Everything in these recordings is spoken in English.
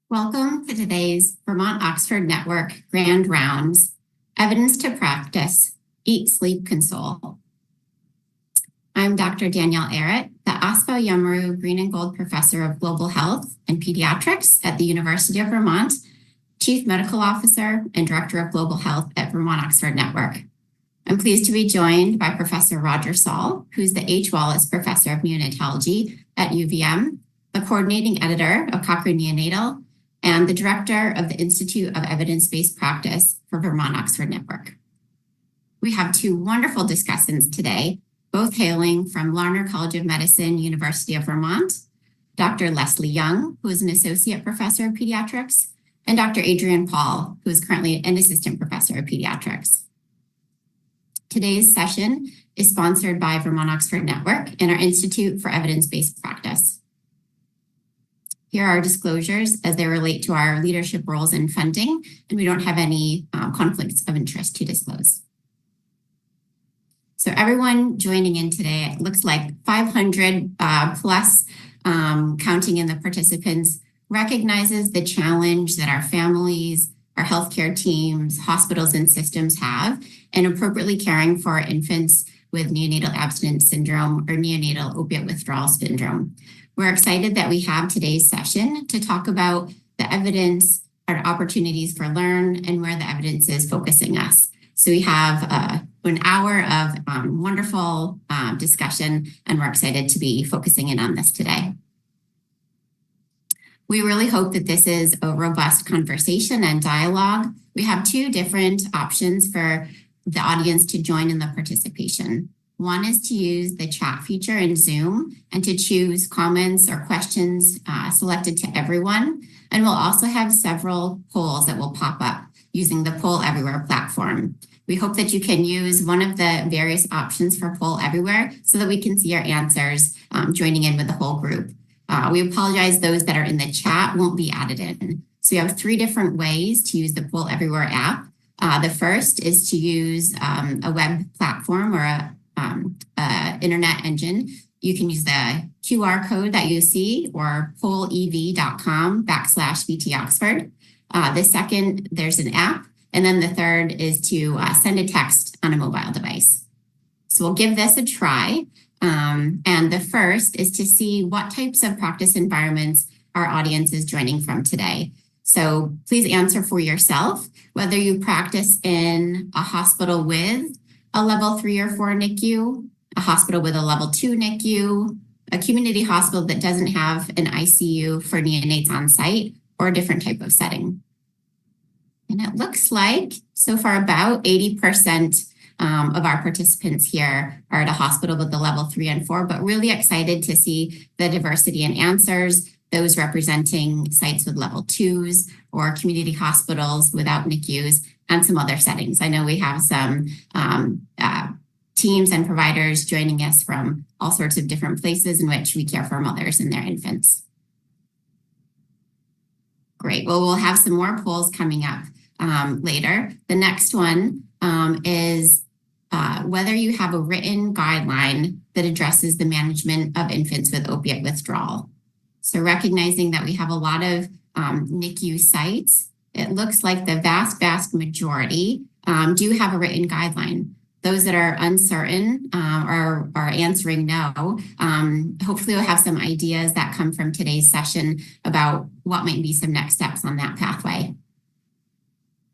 Welcome to today's Vermont-Oxford Network Grand Rounds, Evidence to Practice, Eat, Sleep, Console. I'm Dr. Danielle Arrett, the Aspo Yomaru Green and Gold Professor of Global Health and Pediatrics at the University of Vermont, Chief Medical Officer and Director of Global Health at Vermont-Oxford Network. I'm pleased to be joined by Professor Roger Saul, who's the H. Wallace Professor of Neonatology at UVM, the Coordinating Editor of Cochrane Neonatal, and the Director of the Institute of Evidence-Based Practice for Vermont-Oxford Network. We have two wonderful discussants today, both hailing from Larner College of Medicine, University of Vermont, Dr. Leslie Young, who is an Associate Professor of Pediatrics, and Dr. Adrian Paul, who is currently an Assistant Professor of Pediatrics. Today's session is sponsored by Vermont-Oxford Network and our Institute for Evidence-Based Practice. Here are our disclosures as they relate to our leadership roles and funding, and we don't have any conflicts of interest to disclose. So everyone joining in today, it looks like 500 plus, counting in the participants, recognizes the challenge that our families, our healthcare teams, hospitals, and systems have in appropriately caring for infants with neonatal abstinence syndrome or neonatal opiate withdrawal syndrome. We're excited that we have today's session to talk about the evidence, our opportunities for learn, and where the evidence is focusing us. So we have an hour of wonderful discussion, and we're excited to be focusing in on this today. We really hope that this is a robust conversation and dialogue. We have two different options for the audience to join in the participation. One is to use the chat feature in Zoom and to choose comments or questions selected to everyone. And we'll also have several polls that will pop up using the Poll Everywhere platform. We hope that you can use one of the various options for Poll Everywhere so that we can see our answers joining in with the whole group. We apologize, those that are in the chat won't be added in. So we have three different ways to use the Poll Everywhere app. The first is to use a web platform or a internet engine. You can use the QR code that you see or pollev.com/VTOxford. The second, there's an app. And then the third is to send a text on a mobile device. So we'll give this a try. And the first is to see what types of practice environments our audience is joining from today. So please answer for yourself, whether you practice in a hospital with a level 3 or 4 NICU, a hospital with a level 2 NICU, a community hospital that doesn't have an ICU for neonates on site, or a different type of setting. And it looks like so far about 80% of our participants here are at a hospital with the level 3 and 4, but really excited to see the diversity in answers, those representing sites with level 2s or community hospitals without NICUs and some other settings. I know we have some teams and providers joining us from all sorts of different places in which we care for mothers and their infants. Great. Well, we'll have some more polls coming up later. The next one is whether you have a written guideline that addresses the management of infants with opiate withdrawal. So recognizing that we have a lot of NICU sites, it looks like the vast majority do have a written guideline. Those that are uncertain or are answering no, hopefully we'll have some ideas that come from today's session about what might be some next steps on that pathway.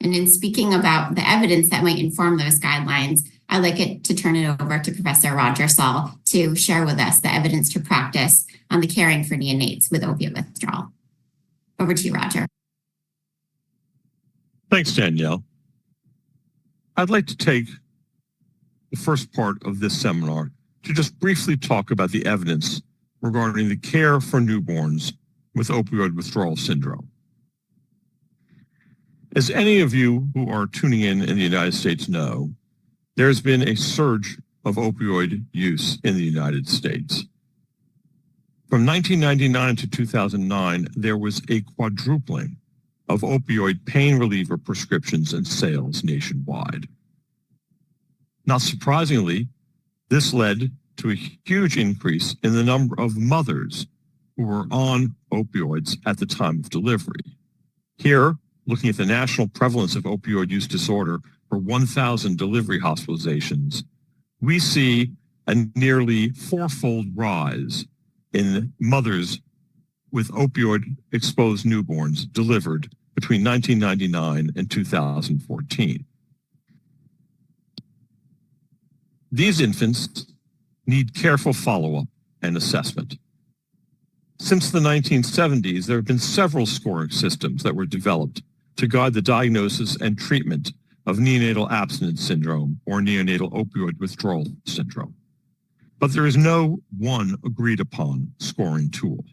And in speaking about the evidence that might inform those guidelines, I'd like it to turn it over to Professor Roger Saul to share with us the evidence to practice on the caring for neonates with opiate withdrawal. Over to you, Roger. Thanks, Danielle. I'd like to take the first part of this seminar to just briefly talk about the evidence regarding the care for newborns with opioid withdrawal syndrome. As any of you who are tuning in the United States know, there's been a surge of opioid use in the United States. From 1999 to 2009, there was a quadrupling of opioid pain reliever prescriptions and sales nationwide. Not surprisingly, this led to a huge increase in the number of mothers who were on opioids at the time of delivery. Here, looking at the national prevalence of opioid use disorder for 1,000 delivery hospitalizations, we see a nearly fourfold rise in mothers with opioid-exposed newborns delivered between 1999 and 2014. These infants need careful follow-up and assessment. Since the 1970s, there have been several scoring systems that were developed to guide the diagnosis and treatment of neonatal abstinence syndrome or neonatal opioid withdrawal syndrome. But there is no one agreed upon scoring tool.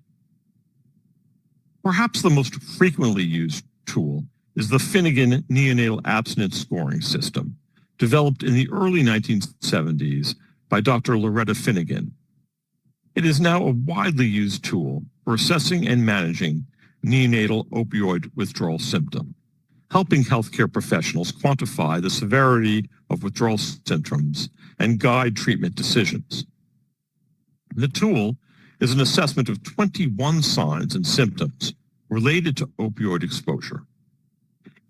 Perhaps the most frequently used tool is the Finnegan Neonatal Abstinence Scoring System, developed in the early 1970s by Dr. Loretta Finnegan. It is now a widely used tool for assessing and managing neonatal opioid withdrawal symptom, helping healthcare professionals quantify the severity of withdrawal symptoms and guide treatment decisions. The tool is an assessment of 21 signs and symptoms related to opioid exposure.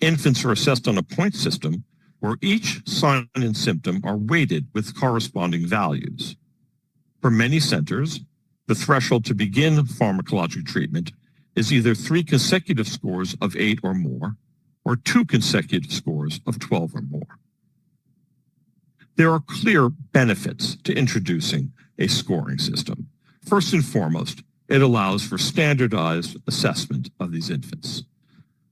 Infants are assessed on a point system where each sign and symptom are weighted with corresponding values. For many centers, the threshold to begin pharmacologic treatment is either 3 consecutive scores of 8 or more, or 2 consecutive scores of 12 or more. There are clear benefits to introducing a scoring system. First and foremost, it allows for standardized assessment of these infants.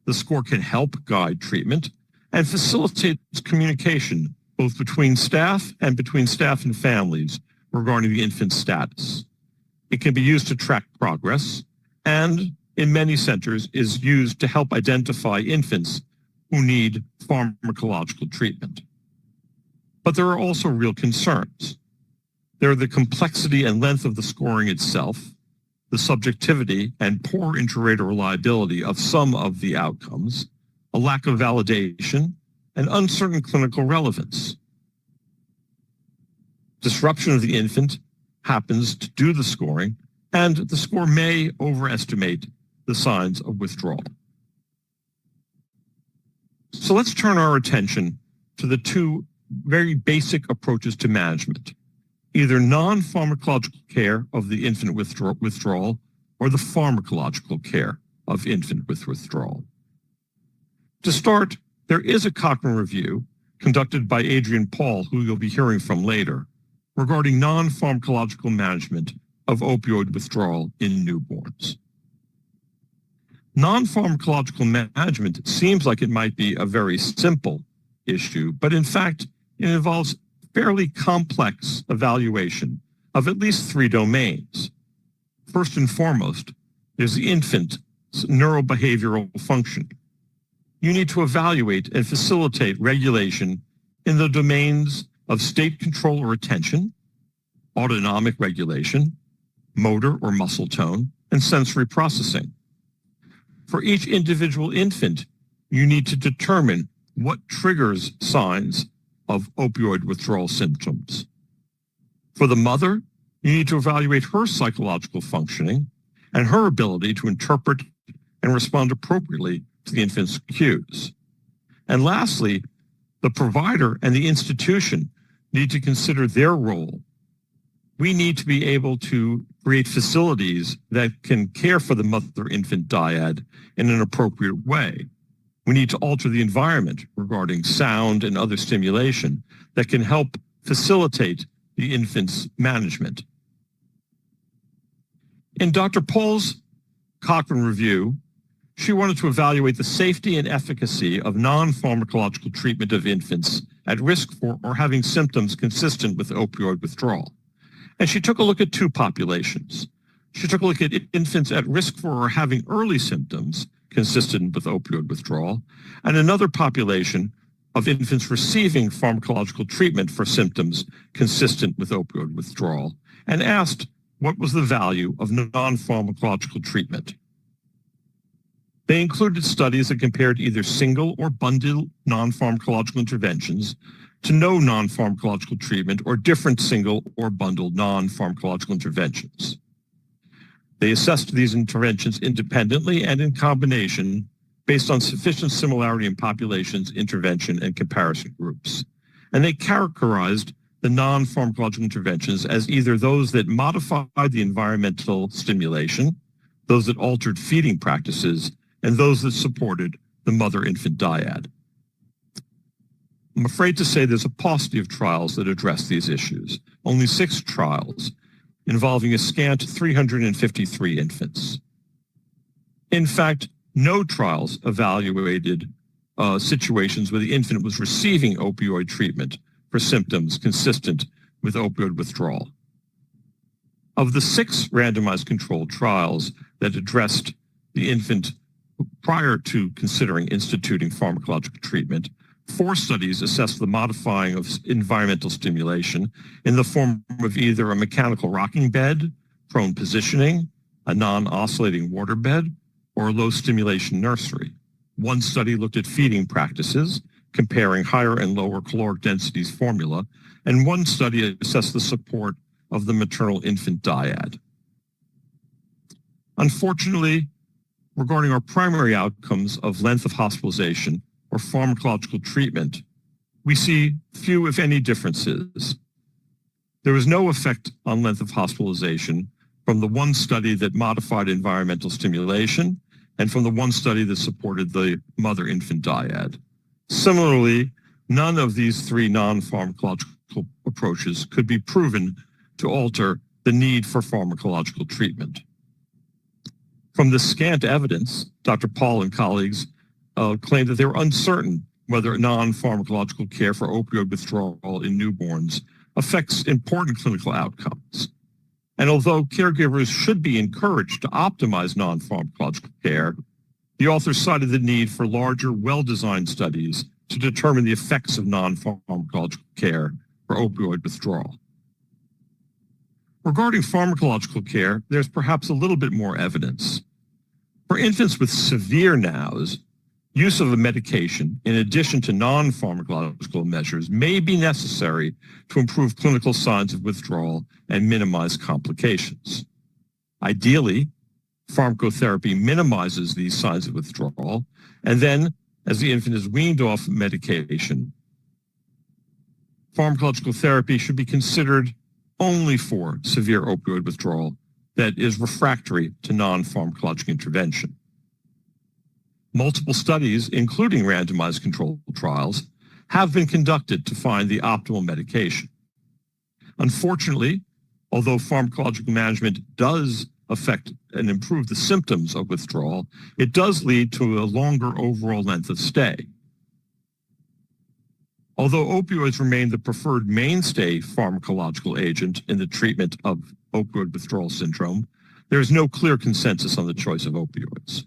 The score can help guide treatment and facilitates communication both between staff and between staff and families regarding the infant's status. It can be used to track progress and, in many centers, is used to help identify infants who need pharmacological treatment. But there are also real concerns. There are the complexity and length of the scoring itself, the subjectivity and poor inter-rater reliability of some of the outcomes, a lack of validation, and uncertain clinical relevance. Disruption of the infant happens to do the scoring, and the score may overestimate the signs of withdrawal. So let's turn our attention to the two very basic approaches to management, either non-pharmacological care of the infant withdrawal or the pharmacological care of infant with withdrawal. To start, there is a Cochrane review conducted by Adrian Paul, who you'll be hearing from later, regarding non-pharmacological management of opioid withdrawal in newborns. Non-pharmacological management seems like it might be a very simple issue, but in fact, it involves fairly complex evaluation of at least 3 domains. First and foremost, there's the infant's neurobehavioral function. You need to evaluate and facilitate regulation in the domains of state control or attention, autonomic regulation, motor or muscle tone, and sensory processing. For each individual infant, you need to determine what triggers signs of opioid withdrawal symptoms. For the mother, you need to evaluate her psychological functioning and her ability to interpret and respond appropriately to the infant's cues. And lastly, the provider and the institution need to consider their role. We need to be able to create facilities that can care for the mother-infant dyad in an appropriate way. We need to alter the environment regarding sound and other stimulation that can help facilitate the infant's management. In Dr. Paul's Cochrane review, she wanted to evaluate the safety and efficacy of non-pharmacological treatment of infants at risk for or having symptoms consistent with opioid withdrawal. And she took a look at 2 populations. She took a look at infants at risk for or having early symptoms consistent with opioid withdrawal, and another population of infants receiving pharmacological treatment for symptoms consistent with opioid withdrawal, and asked what was the value of non-pharmacological treatment. They included studies that compared either single or bundled non-pharmacological interventions to no non-pharmacological treatment or different single or bundled non-pharmacological interventions. They assessed these interventions independently and in combination based on sufficient similarity in populations, intervention, and comparison groups. And they characterized the non-pharmacological interventions as either those that modified the environmental stimulation, those that altered feeding practices, and those that supported the mother-infant dyad. I'm afraid to say there's a paucity of trials that address these issues. Only 6 trials involving a scant 353 infants. In fact, no trials evaluated situations where the infant was receiving opioid treatment for symptoms consistent with opioid withdrawal. Of the 6 randomized controlled trials that addressed the infant prior to considering instituting pharmacological treatment, 4 studies assessed the modifying of environmental stimulation in the form of either a mechanical rocking bed, prone positioning, a non-oscillating water bed, or a low stimulation nursery. 1 study looked at feeding practices, comparing higher and lower caloric densities formula, and 1 study assessed the support of the maternal infant dyad. Unfortunately, regarding our primary outcomes of length of hospitalization or pharmacological treatment, we see few, if any, differences. There was no effect on length of hospitalization from the 1 study that modified environmental stimulation and from the 1 study that supported the mother-infant dyad. Similarly, none of these 3 non-pharmacological approaches could be proven to alter the need for pharmacological treatment. From the scant evidence, Dr. Paul and colleagues claimed that they were uncertain whether non-pharmacological care for opioid withdrawal in newborns affects important clinical outcomes. And although caregivers should be encouraged to optimize non-pharmacological care, the authors cited the need for larger, well-designed studies to determine the effects of non-pharmacological care for opioid withdrawal. Regarding pharmacological care, there's perhaps a little bit more evidence. For infants with severe NOWs, use of a medication in addition to non-pharmacological measures may be necessary to improve clinical signs of withdrawal and minimize complications. Ideally, pharmacotherapy minimizes these signs of withdrawal, and then, as the infant is weaned off medication, pharmacological therapy should be considered only for severe opioid withdrawal that is refractory to non-pharmacologic intervention. Multiple studies, including randomized controlled trials, have been conducted to find the optimal medication. Unfortunately, although pharmacological management does affect and improve the symptoms of withdrawal, it does lead to a longer overall length of stay. Although opioids remain the preferred mainstay pharmacological agent in the treatment of opioid withdrawal syndrome, there is no clear consensus on the choice of opioids.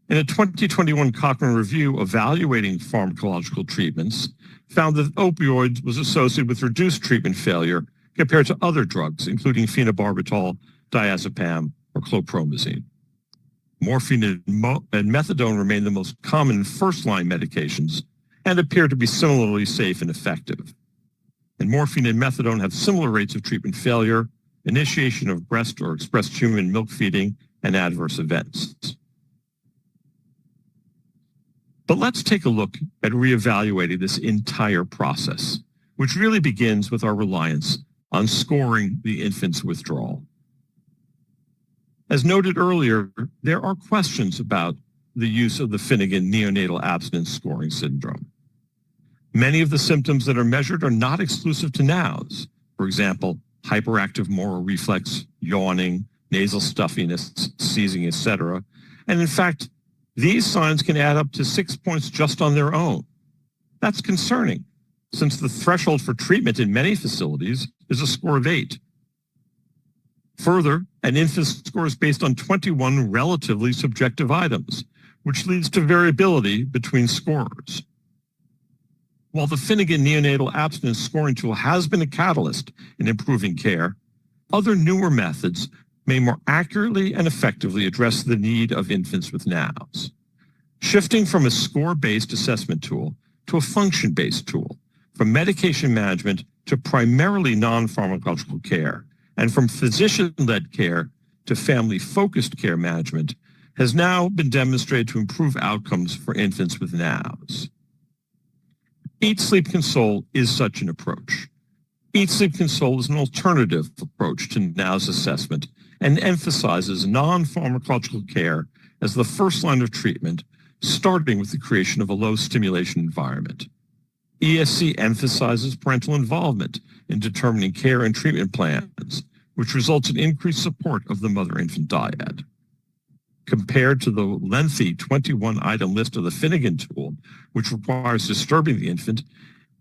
In a 2021 Cochrane review evaluating pharmacological treatments, found that opioids was associated with reduced treatment failure compared to other drugs, including phenobarbital, diazepam, or chlorpromazine. Morphine and methadone remain the most common first-line medications and appear to be similarly safe and effective. And morphine and methadone have similar rates of treatment failure, initiation of breast or expressed human milk feeding, and adverse events. But let's take a look at reevaluating this entire process, which really begins with our reliance on scoring the infant's withdrawal. As noted earlier, there are questions about the use of the Finnegan neonatal abstinence scoring syndrome. Many of the symptoms that are measured are not exclusive to NOWs. For example, hyperactive moral reflex, yawning, nasal stuffiness, seizing, etc. And in fact, these signs can add up to 6 points just on their own. That's concerning, since the threshold for treatment in many facilities is a score of 8. Further, an infant's score is based on 21 relatively subjective items, which leads to variability between scorers. While the Finnegan neonatal abstinence scoring tool has been a catalyst in improving care, other newer methods may more accurately and effectively address the need of infants with NOWs. Shifting from a score-based assessment tool to a function-based tool, from medication management to primarily non-pharmacological care, and from physician-led care to family-focused care management has now been demonstrated to improve outcomes for infants with NOWS. Eat, Sleep, Console is such an approach. Eat, Sleep, Console is an alternative approach to NOWS assessment and emphasizes non-pharmacological care as the first line of treatment, starting with the creation of a low-stimulation environment. ESC emphasizes parental involvement in determining care and treatment plans, which results in increased support of the mother-infant dyad. Compared to the lengthy 21-item list of the Finnegan tool, which requires disturbing the infant,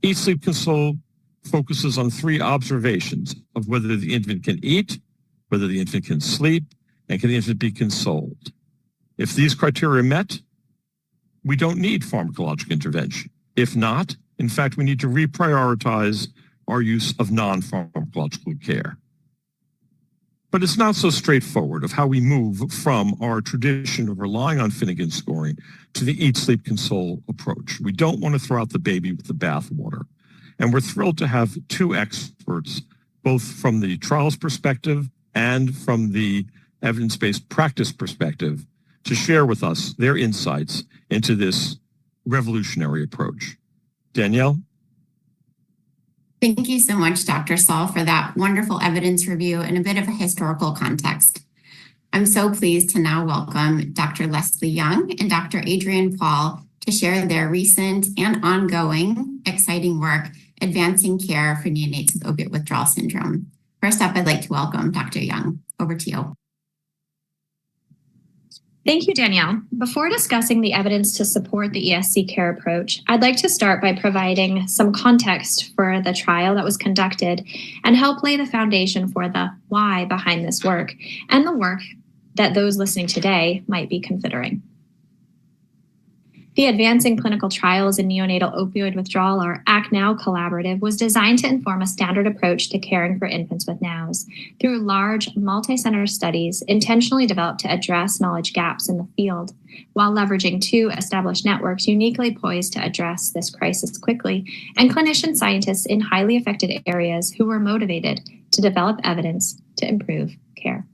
Eat, Sleep, Console focuses on 3 observations of whether the infant can eat, whether the infant can sleep, and can the infant be consoled. If these criteria are met, we don't need pharmacologic intervention. If not, in fact, we need to reprioritize our use of non-pharmacological care. But it's not so straightforward of how we move from our tradition of relying on Finnegan scoring to the Eat, Sleep, Console approach. We don't want to throw out the baby with the bathwater. And we're thrilled to have 2 experts, both from the trials perspective and from the evidence-based practice perspective, to share with us their insights into this revolutionary approach. Danielle? Thank you so much, Dr. Saul, for that wonderful evidence review and a bit of a historical context. I'm so pleased to now welcome Dr. Leslie Young and Dr. Adrienne Paul to share their recent and ongoing exciting work advancing care for neonates with opiate withdrawal syndrome. First up, I'd like to welcome Dr. Young. Over to you. Thank you, Danielle. Before discussing the evidence to support the ESC care approach, I'd like to start by providing some context for the trial that was conducted and help lay the foundation for the why behind this work and the work that those listening today might be considering. The Advancing Clinical Trials in Neonatal Opioid Withdrawal, or ACT-NOW collaborative, was designed to inform a standard approach to caring for infants with NOWS through large, multi-center studies intentionally developed to address knowledge gaps in the field, while leveraging 2 established networks uniquely poised to address this crisis quickly, and clinician scientists in highly affected areas who were motivated to develop evidence to improve care.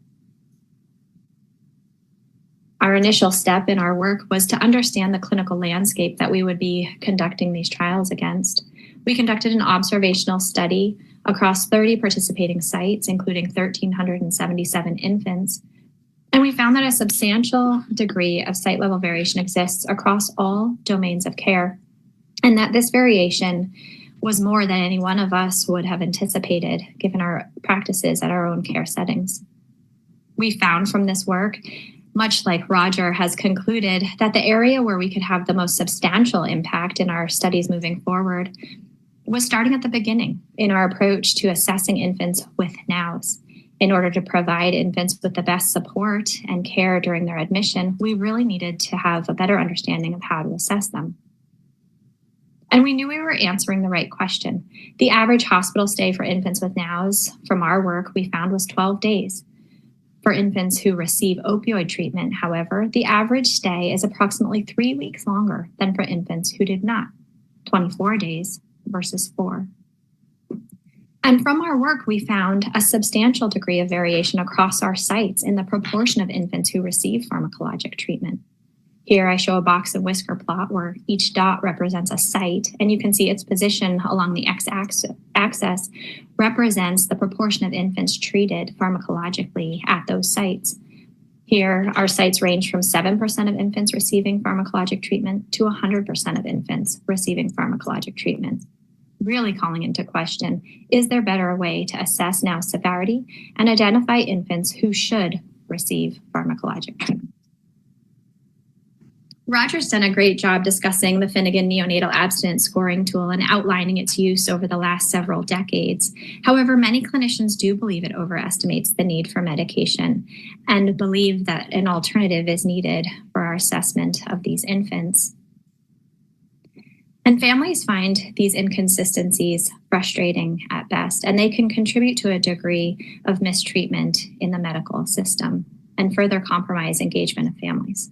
Our initial step in our work was to understand the clinical landscape that we would be conducting these trials against. We conducted an observational study across 30 participating sites, including 1,377 infants, and we found that a substantial degree of site-level variation exists across all domains of care, and that this variation was more than any one of us would have anticipated, given our practices at our own care settings. We found from this work, much like Roger has concluded, that the area where we could have the most substantial impact in our studies moving forward was starting at the beginning in our approach to assessing infants with NOWS. In order to provide infants with the best support and care during their admission, we really needed to have a better understanding of how to assess them. And we knew we were answering the right question. The average hospital stay for infants with NOWS from our work we found was 12 days. For infants who receive opioid treatment, however, the average stay is approximately 3 weeks longer than for infants who did not, 24 days versus 4. And from our work, we found a substantial degree of variation across our sites in the proportion of infants who receive pharmacologic treatment. Here I show a box and whisker plot where each dot represents a site, and you can see its position along the x-axis represents the proportion of infants treated pharmacologically at those sites. Here, our sites range from 7% of infants receiving pharmacologic treatment to 100% of infants receiving pharmacologic treatment, really calling into question, is there better way to assess NOWS severity and identify infants who should receive pharmacologic treatment? Roger's done a great job discussing the Finnegan neonatal abstinence scoring tool and outlining its use over the last several decades. However, many clinicians do believe it overestimates the need for medication and believe that an alternative is needed for our assessment of these infants. And families find these inconsistencies frustrating at best, and they can contribute to a degree of mistreatment in the medical system and further compromise engagement of families.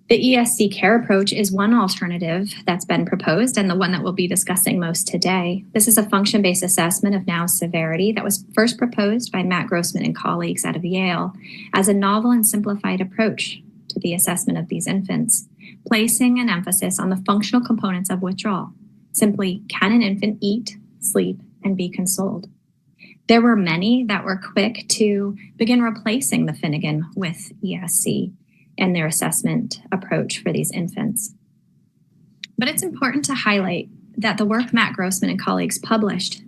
The ESC care approach is one alternative that's been proposed and the one that we'll be discussing most today. This is a function-based assessment of now severity that was first proposed by Matt Grossman and colleagues out of Yale as a novel and simplified approach to the assessment of these infants, placing an emphasis on the functional components of withdrawal. Simply, can an infant eat, sleep, and be consoled? There were many that were quick to begin replacing the Finnegan with ESC and their assessment approach for these infants. But it's important to highlight that the work Matt Grossman and colleagues published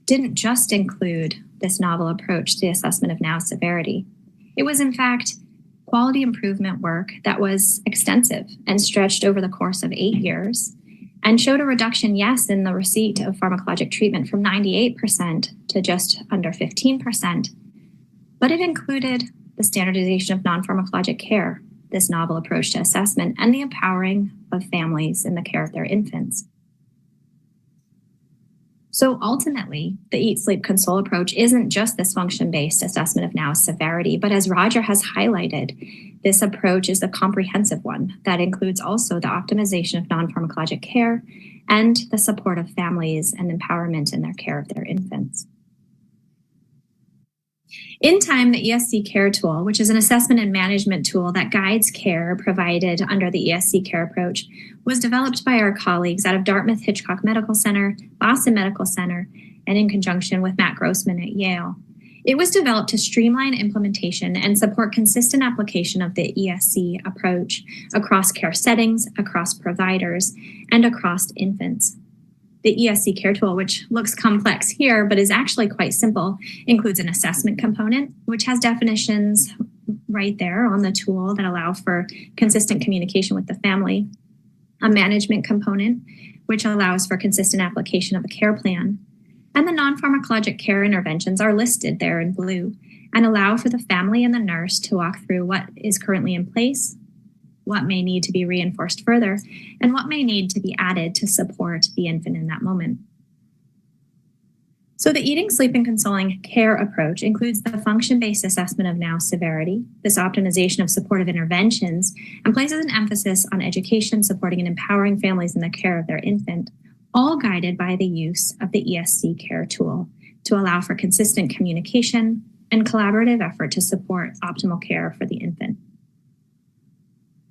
didn't just include this novel approach to the assessment of now severity. It was, in fact, quality improvement work that was extensive and stretched over the course of 8 years and showed a reduction, yes, in the receipt of pharmacologic treatment from 98% to just under 15%, but it included the standardization of non-pharmacologic care, this novel approach to assessment, and the empowering of families in the care of their infants. So ultimately, the Eat, Sleep, Console approach isn't just this function-based assessment of now severity, but as Roger has highlighted, this approach is a comprehensive one that includes also the optimization of non-pharmacologic care and the support of families and empowerment in their care of their infants. In time, the ESC Care Tool, which is an assessment and management tool that guides care provided under the ESC Care approach, was developed by our colleagues out of Dartmouth Hitchcock Medical Center, Boston Medical Center, and in conjunction with Matt Grossman at Yale. It was developed to streamline implementation and support consistent application of the ESC approach across care settings, across providers, and across infants. The ESC Care Tool, which looks complex here, but is actually quite simple, includes an assessment component, which has definitions right there on the tool that allow for consistent communication with the family, a management component, which allows for consistent application of a care plan, and the non-pharmacologic care interventions are listed there in blue and allow for the family and the nurse to walk through what is currently in place, what may need to be reinforced further, and what may need to be added to support the infant in that moment. So the Eating, Sleep, and Consoling Care approach includes the function-based assessment of now severity, this optimization of supportive interventions, and places an emphasis on education, supporting and empowering families in the care of their infant, all guided by the use of the ESC Care Tool to allow for consistent communication and collaborative effort to support optimal care for the infant.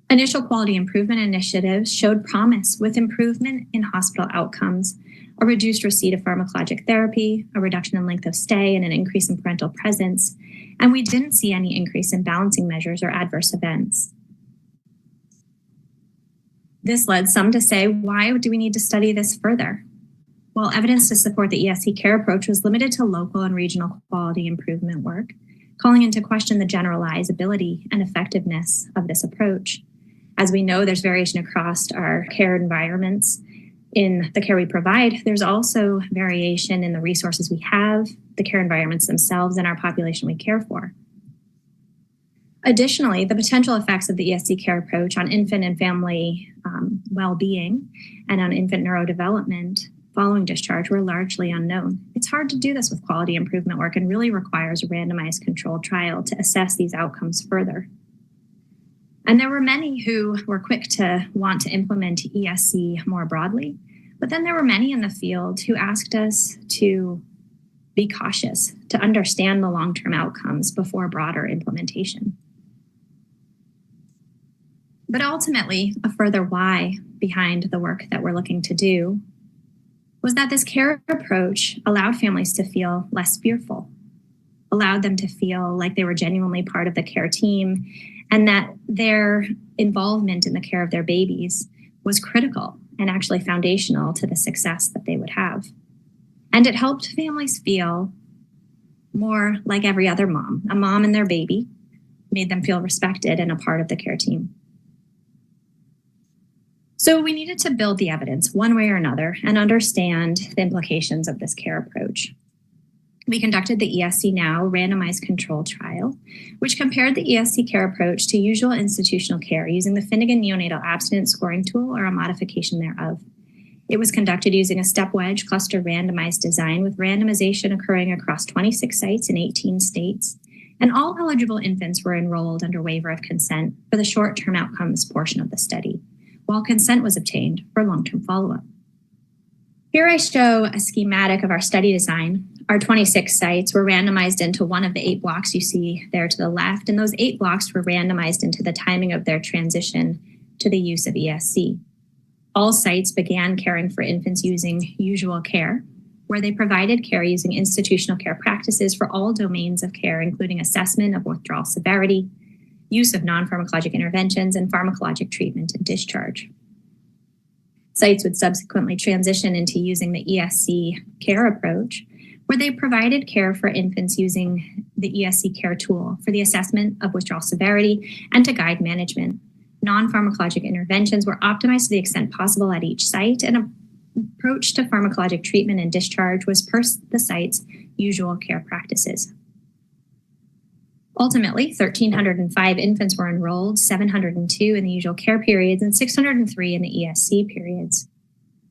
Initial quality improvement initiatives showed promise with improvement in hospital outcomes, a reduced receipt of pharmacologic therapy, a reduction in length of stay, and an increase in parental presence. And we didn't see any increase in balancing measures or adverse events. This led some to say, why do we need to study this further? Well, evidence to support the ESC care approach was limited to local and regional quality improvement work, calling into question the generalizability and effectiveness of this approach. As we know, there's variation across our care environments in the care we provide. There's also variation in the resources we have, the care environments themselves, and our population we care for. Additionally, the potential effects of the ESC care approach on infant and family well-being and on infant neurodevelopment following discharge were largely unknown. It's hard to do this with quality improvement work and really requires a randomized controlled trial to assess these outcomes further. And there were many who were quick to want to implement ESC more broadly, but then there were many in the field who asked us to be cautious, to understand the long-term outcomes before broader implementation. But ultimately, a further why behind the work that we're looking to do was that this care approach allowed families to feel less fearful, allowed them to feel like they were genuinely part of the care team, and that their involvement in the care of their babies was critical and actually foundational to the success that they would have. And it helped families feel more like every other mom, a mom and their baby, made them feel respected and a part of the care team. So we needed to build the evidence one way or another and understand the implications of this care approach. We conducted the ESC Now randomized controlled trial, which compared the ESC care approach to usual institutional care using the Finnegan Neonatal Abstinence Scoring Tool or a modification thereof. It was conducted using a step wedge cluster randomized design with randomization occurring across 26 sites in 18 states and all eligible infants were enrolled under waiver of consent for the short-term outcomes portion of the study, while consent was obtained for long-term follow-up. Here I show a schematic of our study design. Our 26 sites were randomized into one of the 8 blocks you see there to the left, and those 8 blocks were randomized into the timing of their transition to the use of ESC. All sites began caring for infants using usual care, where they provided care using institutional care practices for all domains of care, including assessment of withdrawal severity, use of non-pharmacologic interventions, and pharmacologic treatment and discharge. Sites would subsequently transition into using the ESC care approach, where they provided care for infants using the ESC care tool for the assessment of withdrawal severity and to guide management. Non-pharmacologic interventions were optimized to the extent possible at each site, and approach to pharmacologic treatment and discharge was per the site's usual care practices. Ultimately, 1,305 infants were enrolled, 702 in the usual care periods, and 603 in the ESC periods.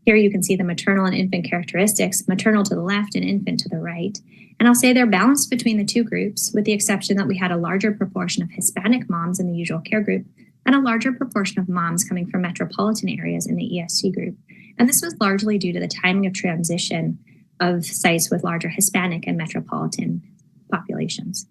Here you can see the maternal and infant characteristics, maternal to the left and infant to the right. And I'll say they're balanced between the two groups, with the exception that we had a larger proportion of Hispanic moms in the usual care group and a larger proportion of moms coming from metropolitan areas in the ESC group. And this was largely due to the timing of transition of sites with larger Hispanic and metropolitan populations.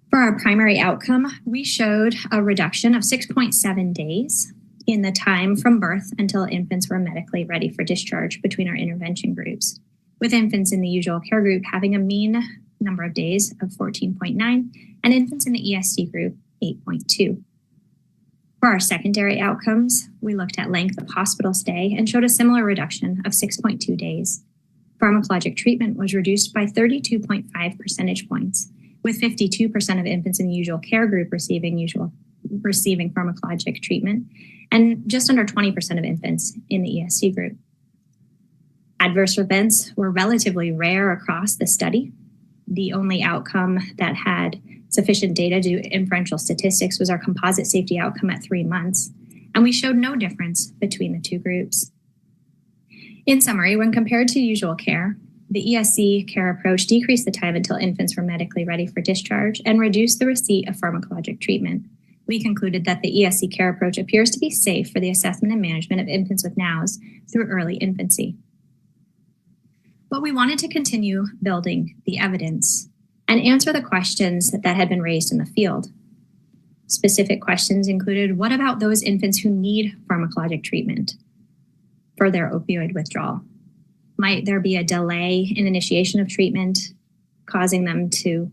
For our primary outcome, we showed a reduction of 6.7 days in the time from birth until infants were medically ready for discharge between our intervention groups, with infants in the usual care group having a mean number of days of 14.9 and infants in the ESC group 8.2. For our secondary outcomes, we looked at length of hospital stay and showed a similar reduction of 6.2 days. Pharmacologic treatment was reduced by 32.5 percentage points, with 52% of infants in the usual care group receiving pharmacologic treatment, and just under 20% of infants in the ESC group. Adverse events were relatively rare across the study. The only outcome that had sufficient data to do inferential statistics was our composite safety outcome at 3 months, and we showed no difference between the two groups. In summary, when compared to usual care, the ESC care approach decreased the time until infants were medically ready for discharge and reduced the receipt of pharmacologic treatment. We concluded that the ESC care approach appears to be safe for the assessment and management of infants with NOWS through early infancy. But we wanted to continue building the evidence and answer the questions that had been raised in the field. Specific questions included, what about those infants who need pharmacologic treatment for their opioid withdrawal? Might there be a delay in initiation of treatment, causing them to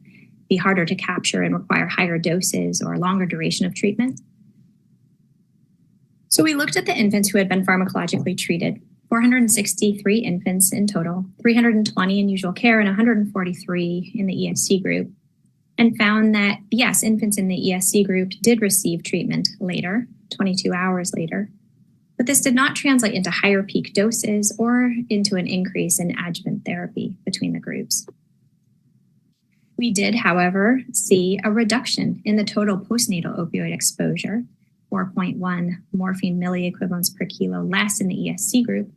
be harder to capture and require higher doses or longer duration of treatment? So we looked at the infants who had been pharmacologically treated, 463 infants in total, 320 in usual care and 143 in the ESC group, and found that, yes, infants in the ESC group did receive treatment later, 22 hours later, but this did not translate into higher peak doses or into an increase in adjuvant therapy between the groups. We did, however, see a reduction in the total postnatal opioid exposure, 4.1 morphine milliequivalents per kilo less in the ESC group,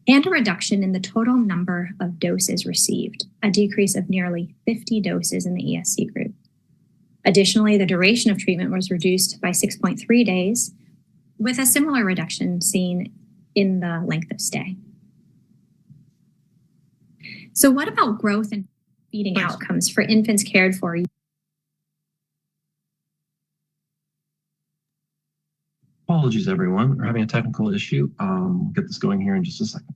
and a reduction in the total number of doses received, a decrease of nearly 50 doses in the ESC group. Additionally, the duration of treatment was reduced by 6.3 days, with a similar reduction seen in the length of stay. So what about growth and feeding outcomes for infants cared for? Apologies, everyone. We're having a technical issue. We'll get this going here in just a second.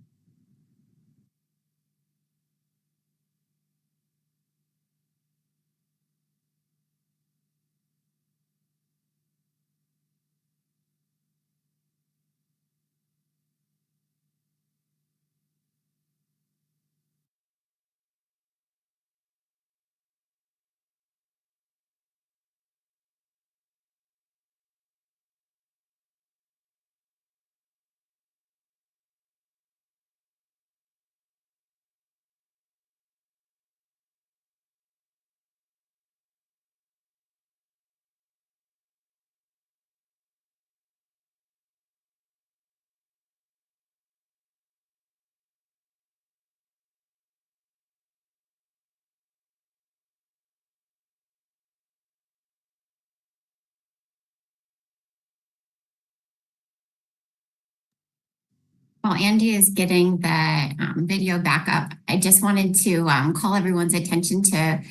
While Andy is getting the video back up, I just wanted to call everyone's attention to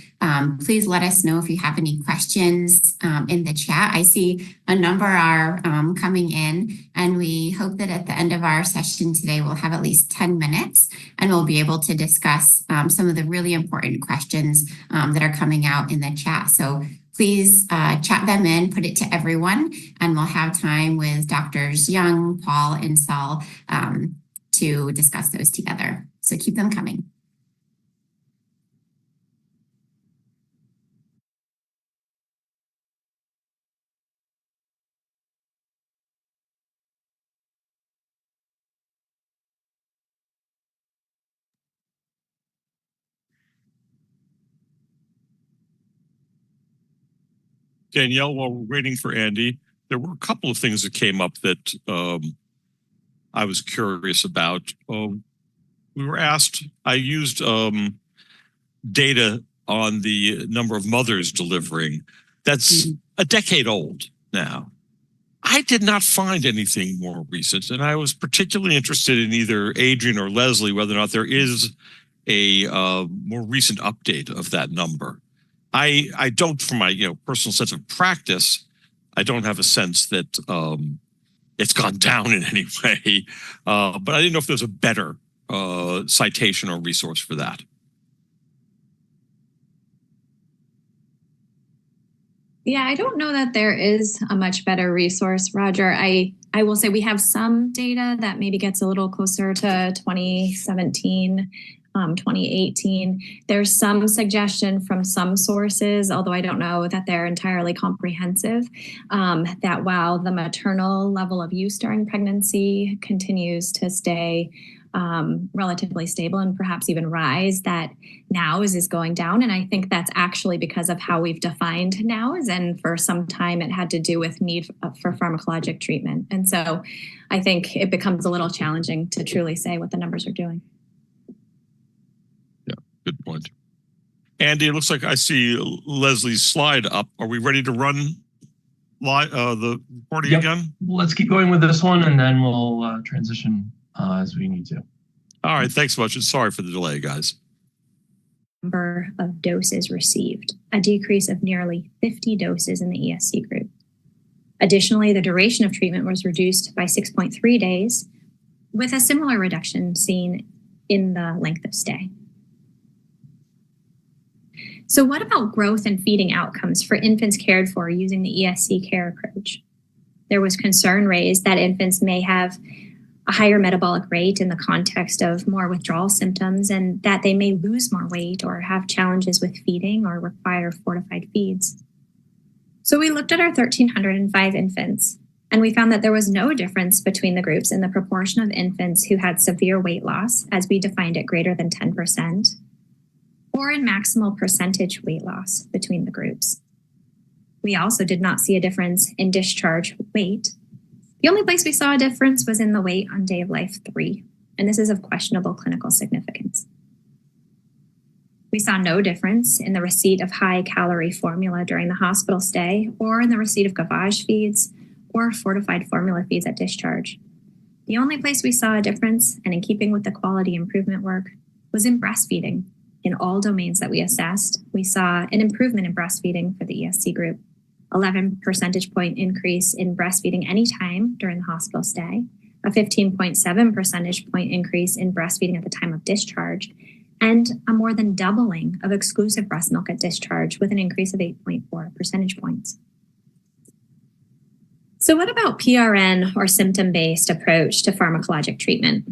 please let us know if you have any questions in the chat. I see a number are coming in, and we hope that at the end of our session today, we'll have at least 10 minutes and we'll be able to discuss some of the really important questions that are coming out in the chat. So please chat them in, put it to everyone, and we'll have time with Doctors Young, Paul, and Saul to discuss those together. So keep them coming. Danielle, while we're waiting for Andy, there were a couple of things that came up that I was curious about. We were asked, I used data on the number of mothers delivering. That's a decade old now. I did not find anything more recent, and I was particularly interested in either Adrian or Leslie, whether or not there is a more recent update of that number. I don't, from my personal sense of practice, I don't have a sense that it's gone down in any way. But I didn't know if there's a better citation or resource for that. Yeah, I don't know that there is a much better resource, Roger. I will say we have some data that maybe gets a little closer to 2017. 2018. There's some suggestion from some sources, although I don't know that they're entirely comprehensive, that while the maternal level of use during pregnancy continues to stay relatively stable and perhaps even rise, that NOWS is going down. And I think that's actually because of how we've defined NOWS. And for some time, it had to do with need for pharmacologic treatment. And so I think it becomes a little challenging to truly say what the numbers are doing. Good point. Andy, it looks like I see Leslie's slide up. Are we ready to run the recording again? Let's keep going with this one, and then we'll transition as we need to. All right, thanks so much, and sorry for the delay, guys. Number of doses received, a decrease of nearly 50 doses in the ESC group. Additionally, the duration of treatment was reduced by 6.3 days, with a similar reduction seen in the length of stay. So what about growth and feeding outcomes for infants cared for using the ESC care approach? There was concern raised that infants may have a higher metabolic rate in the context of more withdrawal symptoms, and that they may lose more weight or have challenges with feeding or require fortified feeds. So we looked at our 1,305 infants, and we found that there was no difference between the groups in the proportion of infants who had severe weight loss, as we defined it greater than 10%, or in maximal percentage weight loss between the groups. We also did not see a difference in discharge weight. The only place we saw a difference was in the weight on day of life 3, and this is of questionable clinical significance. We saw no difference in the receipt of high-calorie formula during the hospital stay, or in the receipt of gavage feeds, or fortified formula feeds at discharge. The only place we saw a difference, and in keeping with the quality improvement work, was in breastfeeding. In all domains that we assessed, we saw an improvement in breastfeeding for the ESC group, 11 percentage point increase in breastfeeding anytime during the hospital stay, a 15.7 percentage point increase in breastfeeding at the time of discharge, and a more than doubling of exclusive breast milk at discharge with an increase of 8.4 percentage points. So what about PRN or symptom-based approach to pharmacologic treatment?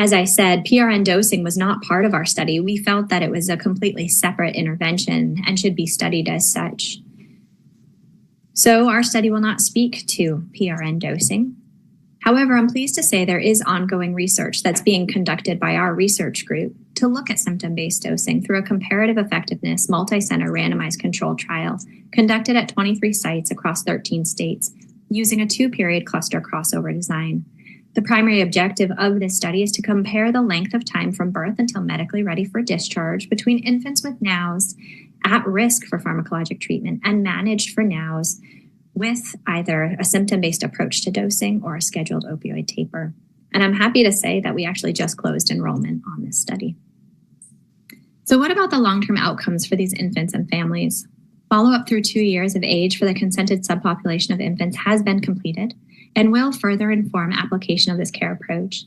As I said, PRN dosing was not part of our study. We felt that it was a completely separate intervention and should be studied as such. So our study will not speak to PRN dosing. However, I'm pleased to say there is ongoing research that's being conducted by our research group to look at symptom-based dosing through a comparative effectiveness multi-center randomized controlled trial conducted at 23 sites across 13 states using a 2-period cluster crossover design. The primary objective of this study is to compare the length of time from birth until medically ready for discharge between infants with NOWS at risk for pharmacologic treatment and managed for NOWS with either a symptom-based approach to dosing or a scheduled opioid taper. And I'm happy to say that we actually just closed enrollment on this study. So what about the long-term outcomes for these infants and families? Follow-up through 2 years of age for the consented subpopulation of infants has been completed and will further inform application of this care approach.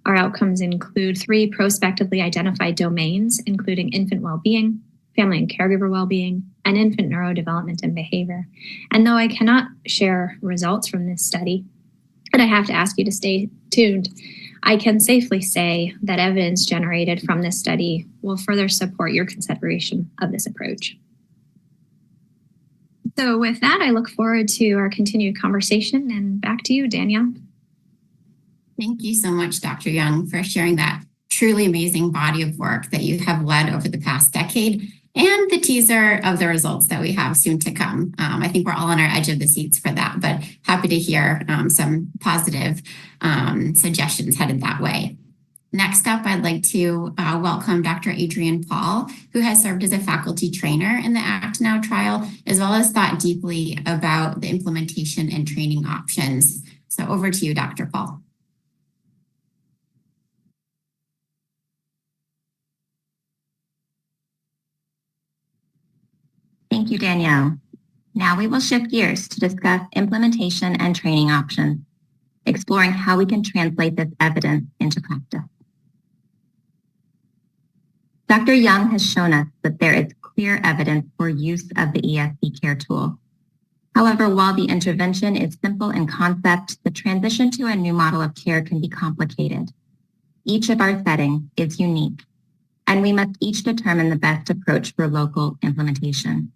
Our outcomes include 3 prospectively identified domains, including infant well-being, family and caregiver well-being, and infant neurodevelopment and behavior. And though I cannot share results from this study, and I have to ask you to stay tuned, I can safely say that evidence generated from this study will further support your consideration of this approach. So with that, I look forward to our continued conversation, and back to you, Danielle. Thank you so much, Dr. Young, for sharing that truly amazing body of work that you have led over the past decade and the teaser of the results that we have soon to come. I think we're all on our edge of the seats for that, but happy to hear some positive suggestions headed that way. Next up, I'd like to welcome Dr. Adrienne Paul, who has served as a faculty trainer in the ACT Now trial, as well as thought deeply about the implementation and training options. So over to you, Dr. Paul. Thank you, Danielle. Now we will shift gears to discuss implementation and training options, exploring how we can translate this evidence into practice. Dr. Young has shown us that there is clear evidence for use of the ESC care tool. However, while the intervention is simple in concept, the transition to a new model of care can be complicated. Each of our settings is unique, and we must each determine the best approach for local implementation.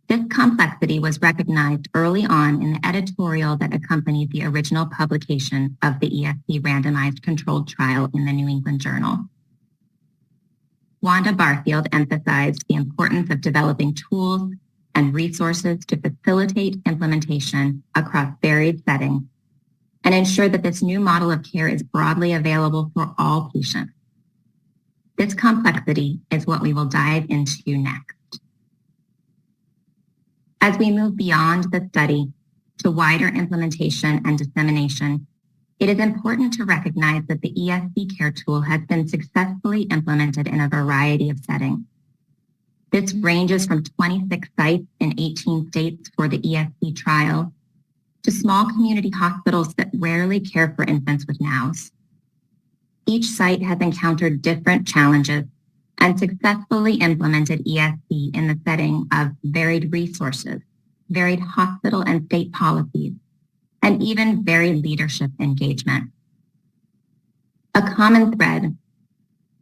This complexity was recognized early on in the editorial that accompanied the original publication of the ESC randomized controlled trial in the New England Journal. Wanda Barfield emphasized the importance of developing tools and resources to facilitate implementation across varied settings and ensure that this new model of care is broadly available for all patients. This complexity is what we will dive into next. As we move beyond the study to wider implementation and dissemination, it is important to recognize that the ESC care tool has been successfully implemented in a variety of settings. This ranges from 26 sites in 18 states for the ESC trial to small community hospitals that rarely care for infants with NOWs. Each site has encountered different challenges and successfully implemented ESC in the setting of varied resources, varied hospital and state policies, and even varied leadership engagement. A common thread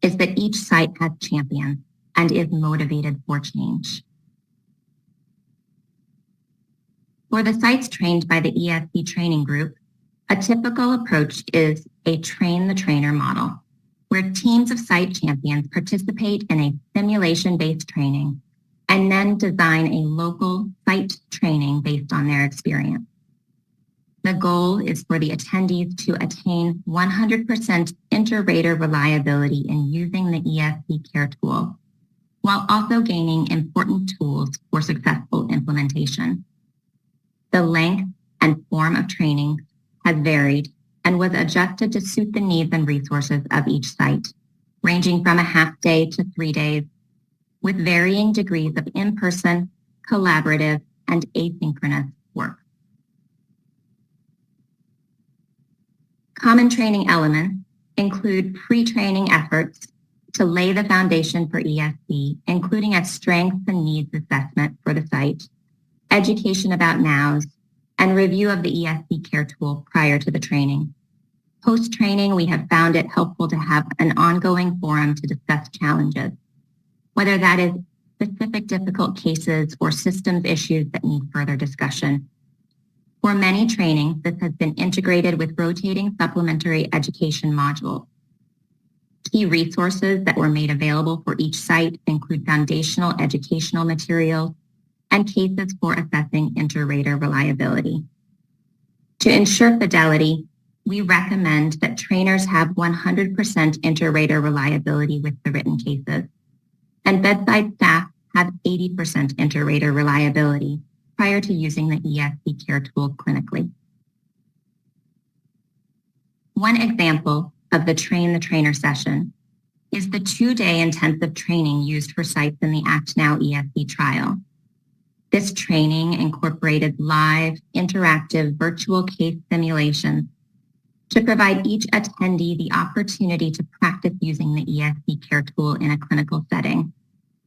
is that each site has champions and is motivated for change. For the sites trained by the ESC training group, a typical approach is a train the trainer model, where teams of site champions participate in a simulation-based training and then design a local site training based on their experience. The goal is for the attendees to attain 100% inter-rater reliability in using the ESC care tool, while also gaining important tools for successful implementation. The length and form of training has varied and was adjusted to suit the needs and resources of each site, ranging from a half day to 3 days, with varying degrees of in-person, collaborative, and asynchronous work. Common training elements include pre-training efforts to lay the foundation for ESC, including a strengths and needs assessment for the site, education about NOWs, and review of the ESC care tool prior to the training. Post-training, we have found it helpful to have an ongoing forum to discuss challenges, whether that is specific difficult cases or systems issues that need further discussion. For many trainings, this has been integrated with rotating supplementary education modules. Key resources that were made available for each site include foundational educational materials and cases for assessing inter-rater reliability. To ensure fidelity, we recommend that trainers have 100% inter-rater reliability with the written cases, and bedside staff have 80% inter-rater reliability prior to using the ESC care tool clinically. One example of the Train the Trainer session is the 2-day intensive training used for sites in the Act Now ESC trial. This training incorporated live, interactive, virtual case simulations to provide each attendee the opportunity to practice using the ESC care tool in a clinical setting,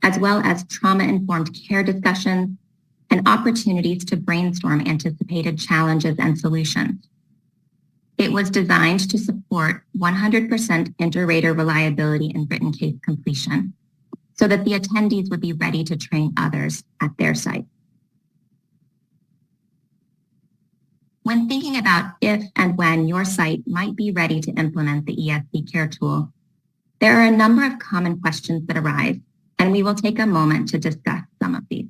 as well as trauma-informed care discussions and opportunities to brainstorm anticipated challenges and solutions. It was designed to support 100% inter-rater reliability and written case completion so that the attendees would be ready to train others at their site. When thinking about if and when your site might be ready to implement the ESC care tool, there are a number of common questions that arise, and we will take a moment to discuss some of these.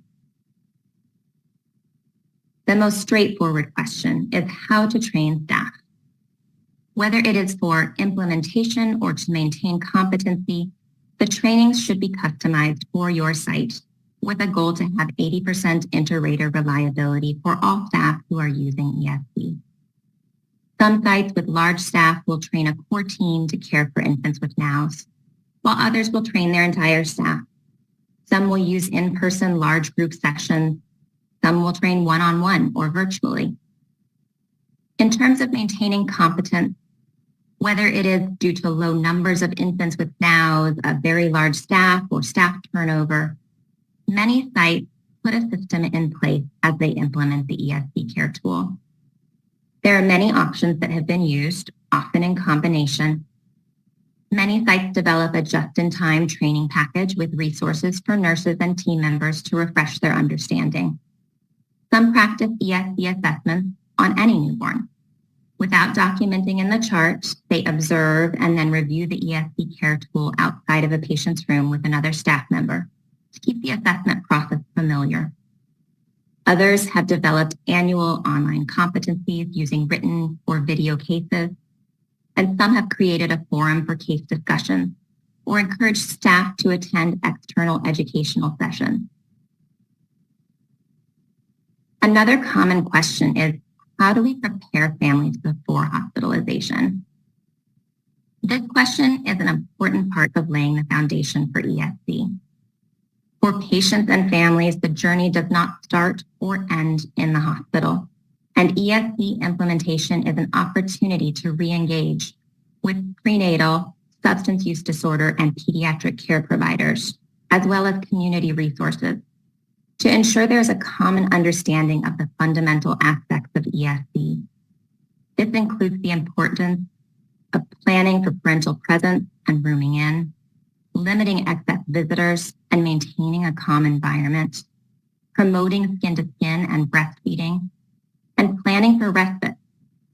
The most straightforward question is how to train staff. Whether it is for implementation or to maintain competency, the trainings should be customized for your site with a goal to have 80% inter-rater reliability for all staff who are using ESC. Some sites with large staff will train a core team to care for infants with NOWs, while others will train their entire staff. Some will use in-person large group sessions. Some will train one-on-one or virtually. In terms of maintaining competence, whether it is due to low numbers of infants with NOWs, a very large staff, or staff turnover, many sites put a system in place as they implement the ESC care tool. There are many options that have been used, often in combination. Many sites develop a just-in-time training package with resources for nurses and team members to refresh their understanding. Some practice ESC assessments on any newborn. Without documenting in the chart, they observe and then review the ESC care tool outside of a patient's room with another staff member to keep the assessment process familiar. Others have developed annual online competencies using written or video cases, and some have created a forum for case discussions or encouraged staff to attend external educational sessions. Another common question is, how do we prepare families before hospitalization? This question is an important part of laying the foundation for ESC. For patients and families, the journey does not start or end in the hospital, and ESC implementation is an opportunity to re-engage with prenatal, substance use disorder, and pediatric care providers, as well as community resources, to ensure there is a common understanding of the fundamental aspects of ESC. This includes the importance of planning for parental presence and rooming in, limiting excess visitors and maintaining a calm environment, promoting skin-to-skin and breastfeeding, and planning for respite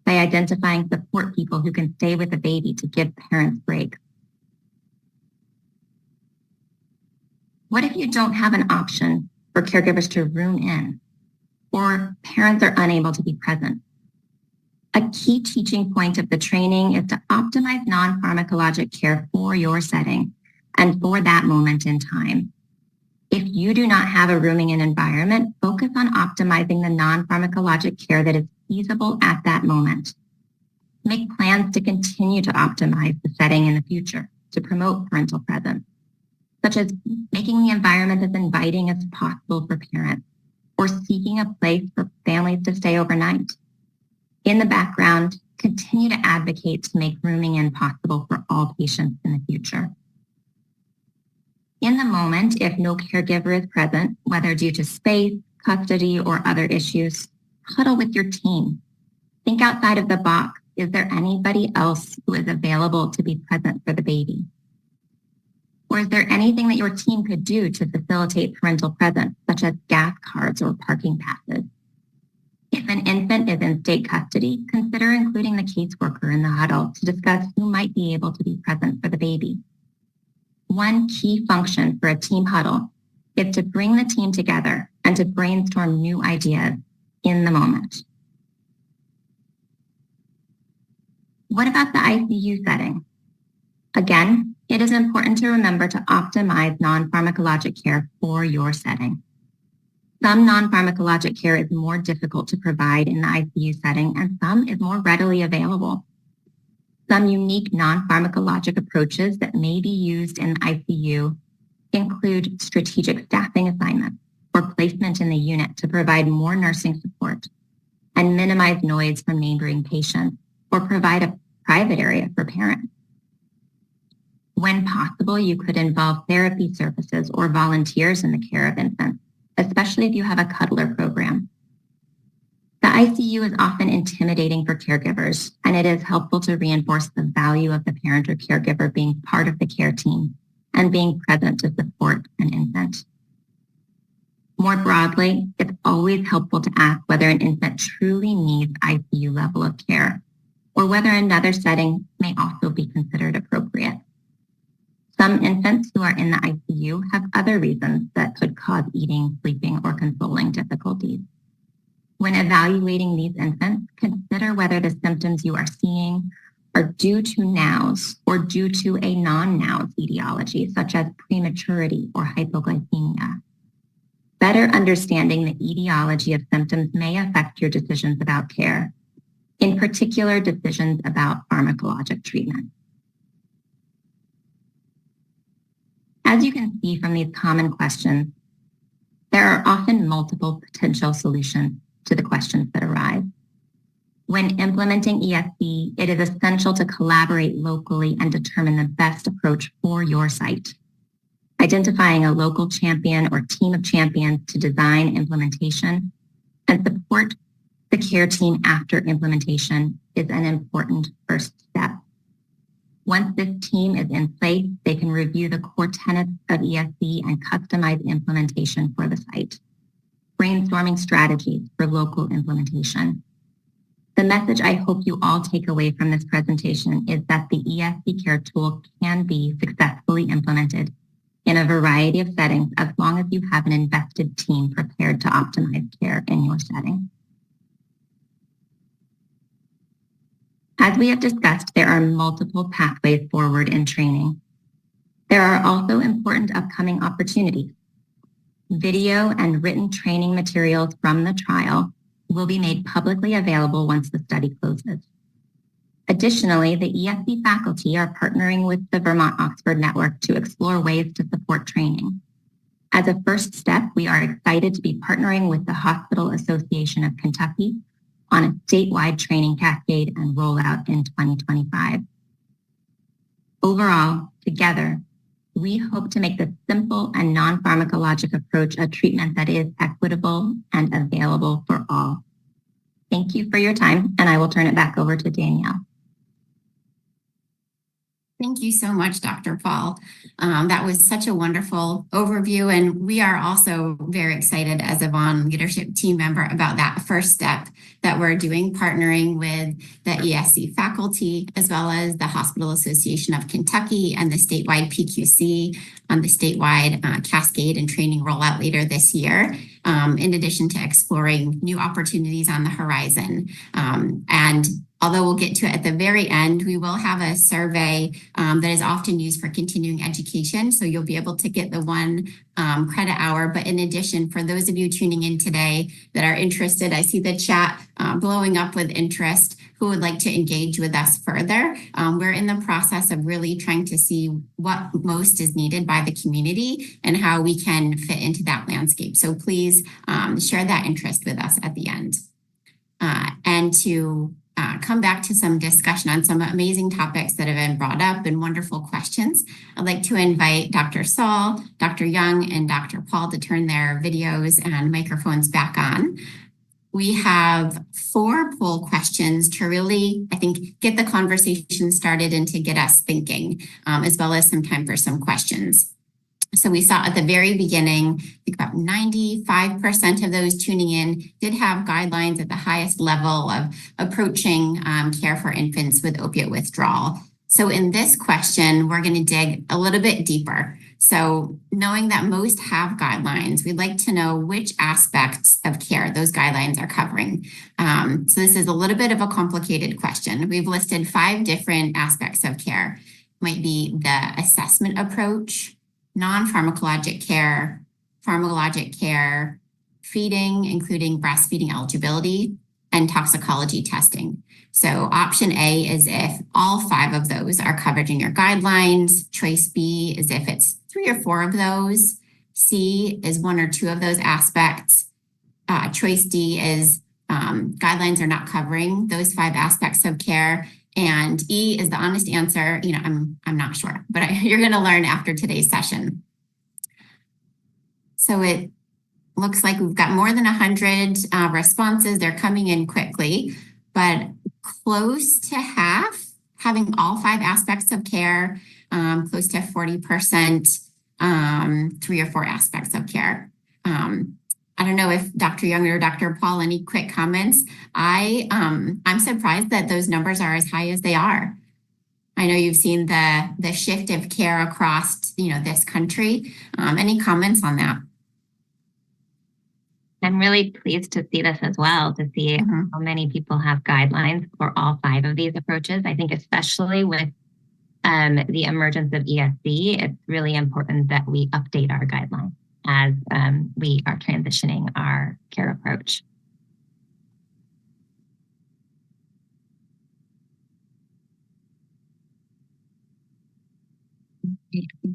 by identifying support people who can stay with the baby to give parents breaks. What if you don't have an option for caregivers to room in, or parents are unable to be present? A key teaching point of the training is to optimize non-pharmacologic care for your setting and for that moment in time. If you do not have a rooming in environment, focus on optimizing the non-pharmacologic care that is feasible at that moment. Make plans to continue to optimize the setting in the future to promote parental presence, such as making the environment as inviting as possible for parents, or seeking a place for families to stay overnight. In the background, continue to advocate to make rooming in possible for all patients in the future. In the moment, if no caregiver is present, whether due to space, custody, or other issues, huddle with your team. Think outside of the box. Is there anybody else who is available to be present for the baby? Or is there anything that your team could do to facilitate parental presence, such as gas cards or parking passes? If an infant is in state custody, consider including the caseworker in the huddle to discuss who might be able to be present for the baby. One key function for a team huddle is to bring the team together and to brainstorm new ideas in the moment. What about the ICU setting? Again, it is important to remember to optimize non-pharmacologic care for your setting. Some non-pharmacologic care is more difficult to provide in the ICU setting, and some is more readily available. Some unique non-pharmacologic approaches that may be used in the ICU include strategic staffing assignments or placement in the unit to provide more nursing support and minimize noise from neighboring patients or provide a private area for parents. When possible, you could involve therapy services or volunteers in the care of infants, especially if you have a cuddler program. The ICU is often intimidating for caregivers, and it is helpful to reinforce the value of the parent or caregiver being part of the care team and being present to support an infant. More broadly, it's always helpful to ask whether an infant truly needs ICU level of care or whether another setting may also be considered appropriate. Some infants who are in the ICU have other reasons that could cause eating, sleeping, or consoling difficulties. When evaluating these infants, consider whether the symptoms you are seeing are due to NOWS or due to a non-NOWS etiology, such as prematurity or hypoglycemia. Better understanding the etiology of symptoms may affect your decisions about care, in particular decisions about pharmacologic treatment. As you can see from these common questions, there are often multiple potential solutions to the questions that arise. When implementing ESC, it is essential to collaborate locally and determine the best approach for your site. Identifying a local champion or team of champions to design implementation and support the care team after implementation is an important first step. Once this team is in place, they can review the core tenets of ESC and customize implementation for the site, brainstorming strategies for local implementation. The message I hope you all take away from this presentation is that the ESC care tool can be successfully implemented in a variety of settings as long as you have an invested team prepared to optimize care in your setting. As we have discussed, there are multiple pathways forward in training. There are also important upcoming opportunities. Video and written training materials from the trial will be made publicly available once the study closes. Additionally, the ESC faculty are partnering with the Vermont Oxford Network to explore ways to support training. As a first step, we are excited to be partnering with the Hospital Association of Kentucky on a statewide training cascade and rollout in 2025. Overall, together, we hope to make the simple and non-pharmacologic approach a treatment that is equitable and available for all. Thank you for your time, and I will turn it back over to Danielle. Thank you so much, Dr. Paul. That was such a wonderful overview, and we are also very excited as a VON leadership team member about that first step that we're doing, partnering with the ESC faculty, as well as the Hospital Association of Kentucky and the statewide PQC on the statewide cascade and training rollout later this year, in addition to exploring new opportunities on the horizon. And although we'll get to it at the very end, we will have a survey that is often used for continuing education. So you'll be able to get the one credit hour. But in addition, for those of you tuning in today that are interested, I see the chat blowing up with interest, who would like to engage with us further. We're in the process of really trying to see what most is needed by the community and how we can fit into that landscape. So please share that interest with us at the end. And to come back to some discussion on some amazing topics that have been brought up and wonderful questions, I'd like to invite Dr. Saul, Dr. Young, and Dr. Paul to turn their videos and microphones back on. We have 4 poll questions to really, I think, get the conversation started and to get us thinking, as well as some time for some questions. So we saw at the very beginning, I think about 95% of those tuning in did have guidelines at the highest level of approaching care for infants with opiate withdrawal. So in this question, we're going to dig a little bit deeper. So knowing that most have guidelines, we'd like to know which aspects of care those guidelines are covering. So this is a little bit of a complicated question. We've listed 5 different aspects of care. Might be the assessment approach, non-pharmacologic care, pharmacologic care, feeding, including breastfeeding eligibility, and and toxicology testing. So option A is if all 5 of those are covered in your guidelines. Choice B is if it's 3 or 4 of those. C is 1 or 2 of those aspects. Choice D is guidelines are not covering those 5 aspects of care. And E is the honest answer. I'm not sure, but you're going to learn after today's session. So it looks like we've got more than 100 responses. They're coming in quickly, but close to half having all 5 aspects of care, close to 40%, 3 or 4 aspects of care. I don't know if Dr. Young or Dr. Paul, any quick comments? I'm surprised that those numbers are as high as they are. I know you've seen the shift of care across, this country. Any comments on that? I'm really pleased to see this as well, to see how many people have guidelines for all 5 of these approaches. I think especially with the emergence of ESC, it's really important that we update our guidelines as we are transitioning our care approach.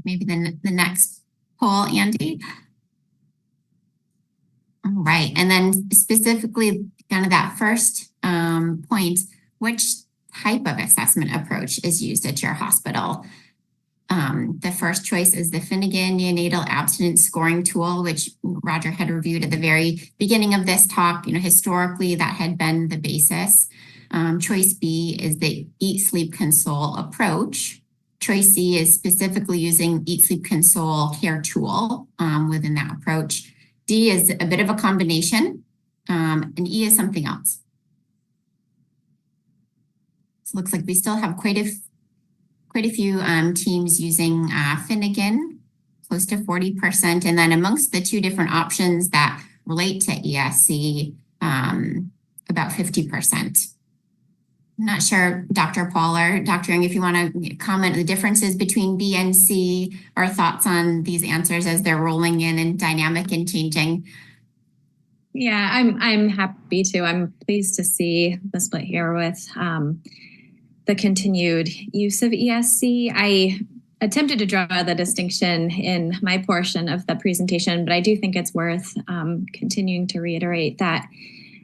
Maybe the next poll, Andy. All right, and then specifically kind of that first point, which type of assessment approach is used at your hospital? The first choice is the Finnegan Neonatal Abstinence Scoring Tool, which Roger had reviewed at the very beginning of this talk. Historically, that had been the basis. Choice B is the Eat, Sleep, Console approach. Choice C is specifically using Eat, Sleep, Console care tool within that approach. D is a bit of a combination, and E is something else. So it looks like we still have quite a few teams using Finnegan, close to 40%. And then amongst the 2 different options that relate to ESC, about 50%. I'm not sure, Dr. Paul or Dr. Young, if you want to comment the differences between B and C or thoughts on these answers as they're rolling in and dynamic and changing. Yeah, I'm happy to. I'm pleased to see the split here with the continued use of ESC. I attempted to draw the distinction in my portion of the presentation, but I do think it's worth continuing to reiterate that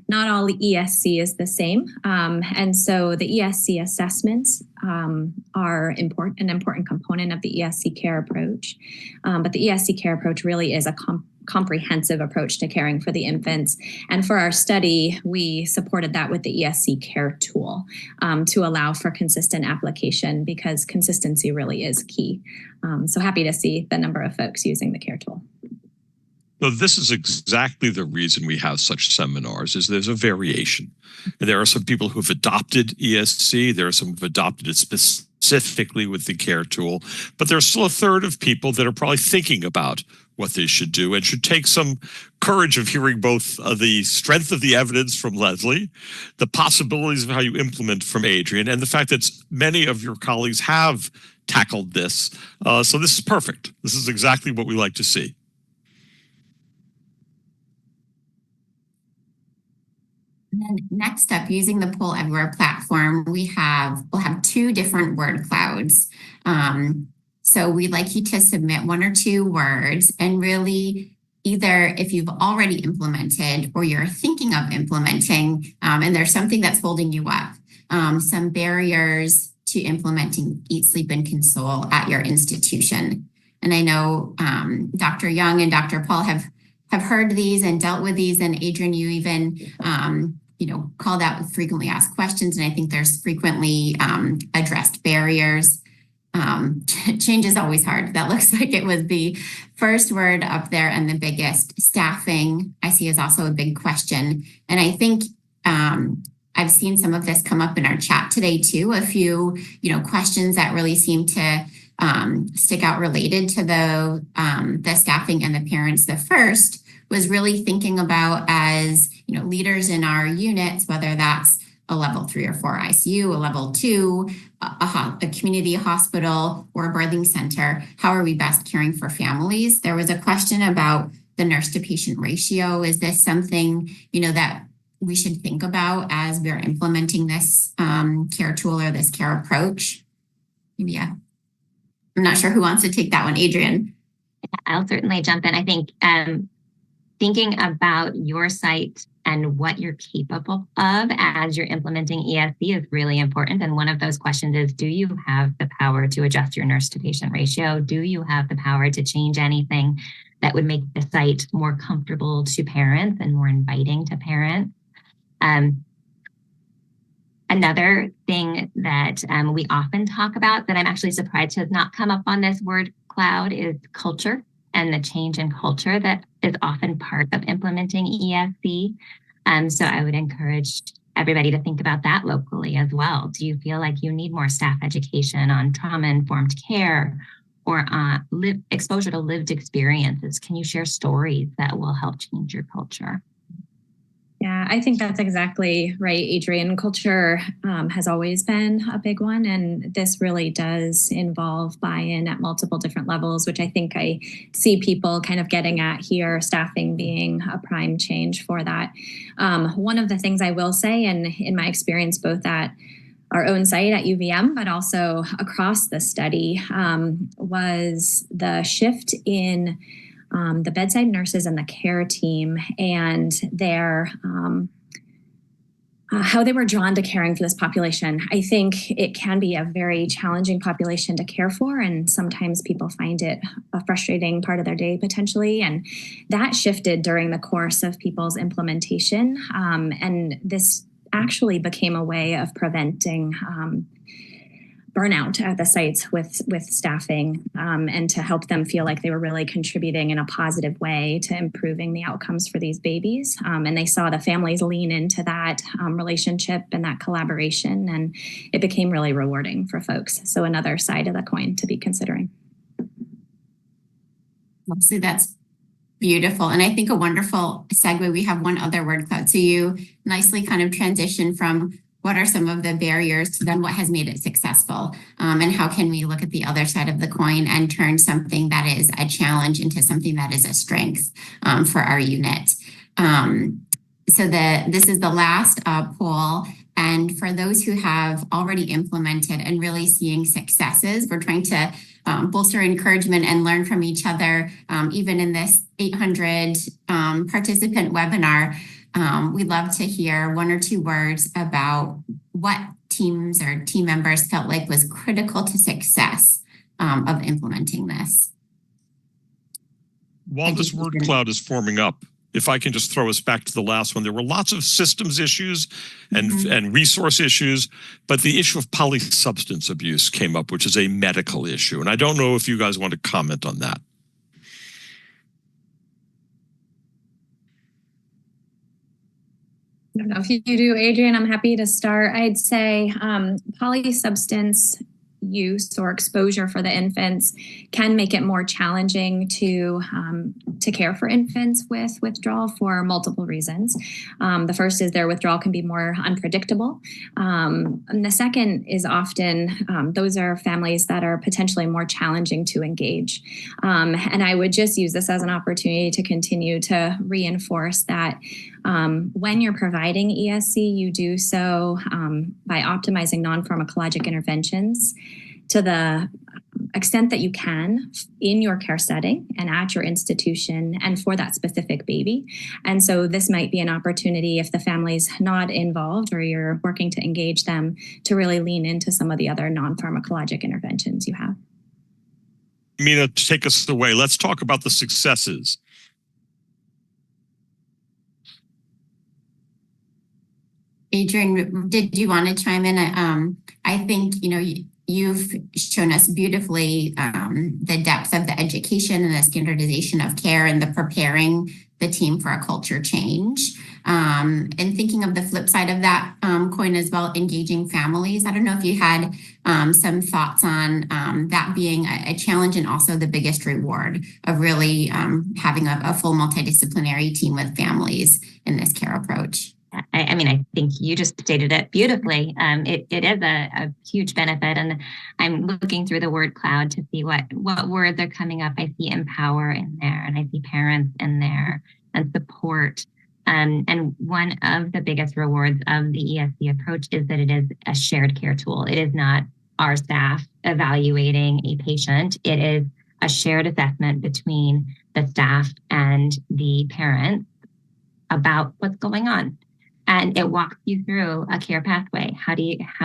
not all ESC is the same. And so the ESC assessments are an important component of the ESC care approach. But the ESC care approach really is a comprehensive approach to caring for the infants. And for our study, we supported that with the ESC care tool to allow for consistent application, because consistency really is key. So happy to see the number of folks using the care tool. So this is exactly the reason we have such seminars, is there's a variation. And there are some people who've adopted ESC. There are some who've adopted it specifically with the care tool. But there's still a third of people that are probably thinking about what they should do and should take some courage of hearing both the strength of the evidence from Leslie, the possibilities of how you implement from Adrian, and the fact that many of your colleagues have tackled this. So this is perfect. This is exactly what we like to see. And then next up, using the Poll Everywhere platform, we'll have 2 different word clouds. So we'd like you to submit 1 or 2 words, and really either if you've already implemented or you're thinking of implementing, and there's something that's holding you up, some barriers to implementing Eat, Sleep, and Console at your institution. And I know Dr. Young and Dr. Paul have heard these and dealt with these, and Adrian, you even called out frequently asked questions, and I think there's frequently addressed barriers. Change is always hard. That looks like it was the first word up there and the biggest. Staffing, I see, is also a big question, and I think I've seen some of this come up in our chat today too. A few questions that really seem to stick out related to the staffing and the parents. The first was really thinking about, as leaders in our units, whether that's a level 3 or 4 ICU, a level 2, a community hospital, or a birthing center, how are we best caring for families? There was a question about the nurse to patient ratio. Is this something that we should think about as we're implementing this care tool or this care approach? Maybe, yeah. I'm not sure who wants to take that one. Adrian. I'll certainly jump in. I think thinking about your site and what you're capable of as you're implementing ESC is really important. And one of those questions is, do you have the power to adjust your nurse to patient ratio? Do you have the power to change anything that would make the site more comfortable to parents and more inviting to parents? Another thing that we often talk about that I'm actually surprised has not come up on this word cloud is culture and the change in culture that is often part of implementing ESC. So I would encourage everybody to think about that locally as well. Do you feel like you need more staff education on trauma-informed care or exposure to lived experiences? Can you share stories that will help change your culture? Yeah, I think that's exactly right, Adrian. Culture has always been a big one, and this really does involve buy-in at multiple different levels, which I think I see people kind of getting at here, staffing being a prime change for that. One of the things I will say, and in my experience, both at our own site at UVM, but also across the study, was the shift in the bedside nurses and the care team and their how they were drawn to caring for this population. I think it can be a very challenging population to care for, and sometimes people find it a frustrating part of their day potentially. And that shifted during the course of people's implementation. And this actually became a way of preventing burnout at the sites with staffing and to help them feel like they were really contributing in a positive way to improving the outcomes for these babies. And they saw the families lean into that relationship and that collaboration, and it became really rewarding for folks. So another side of the coin to be considering. So that's beautiful. And I think a wonderful segue, we have one other word cloud. So you nicely kind of transition from what are some of the barriers to then what has made it successful? And how can we look at the other side of the coin and turn something that is a challenge into something that is a strength for our unit? So this is the last poll. And for those who have already implemented and really seeing successes, we're trying to bolster encouragement and learn from each other. Even in this 800 participant webinar, we'd love to hear one or two words about what teams or team members felt like was critical to success of implementing this. While this word cloud is forming up, if I can just throw us back to the last one, there were lots of systems issues and resource issues, but the issue of polysubstance abuse came up, which is a medical issue. And I don't know if you guys want to comment on that. I don't know if you do, Adrian. I'm happy to start. I'd say polysubstance use or exposure for the infants can make it more challenging to care for infants with withdrawal for multiple reasons. The first is their withdrawal can be more unpredictable. And the second is often those are families that are potentially more challenging to engage. And I would just use this as an opportunity to continue to reinforce that when you're providing ESC, you do so by optimizing non-pharmacologic interventions to the extent that you can in your care setting and at your institution and for that specific baby. And so this might be an opportunity if the family's not involved or you're working to engage them to really lean into some of the other non-pharmacologic interventions you have. Mina, take us away. Let's talk about the successes. Adrian, did you want to chime in? I think, you've shown us beautifully the depth of the education and the standardization of care and the preparing the team for a culture change. And thinking of the flip side of that coin as well, engaging families. I don't know if you had some thoughts on that being a challenge and also the biggest reward of really having a full multidisciplinary team with families in this care approach. I mean, I think you just stated it beautifully. It is a huge benefit. And I'm looking through the word cloud to see what words are coming up. I see empower in there, and I see parents in there, and support. And one of the biggest rewards of the ESC approach is that it is a shared care tool. It is not our staff evaluating a patient. It is a shared assessment between the staff and the parents about what's going on. And it walks you through a care pathway. How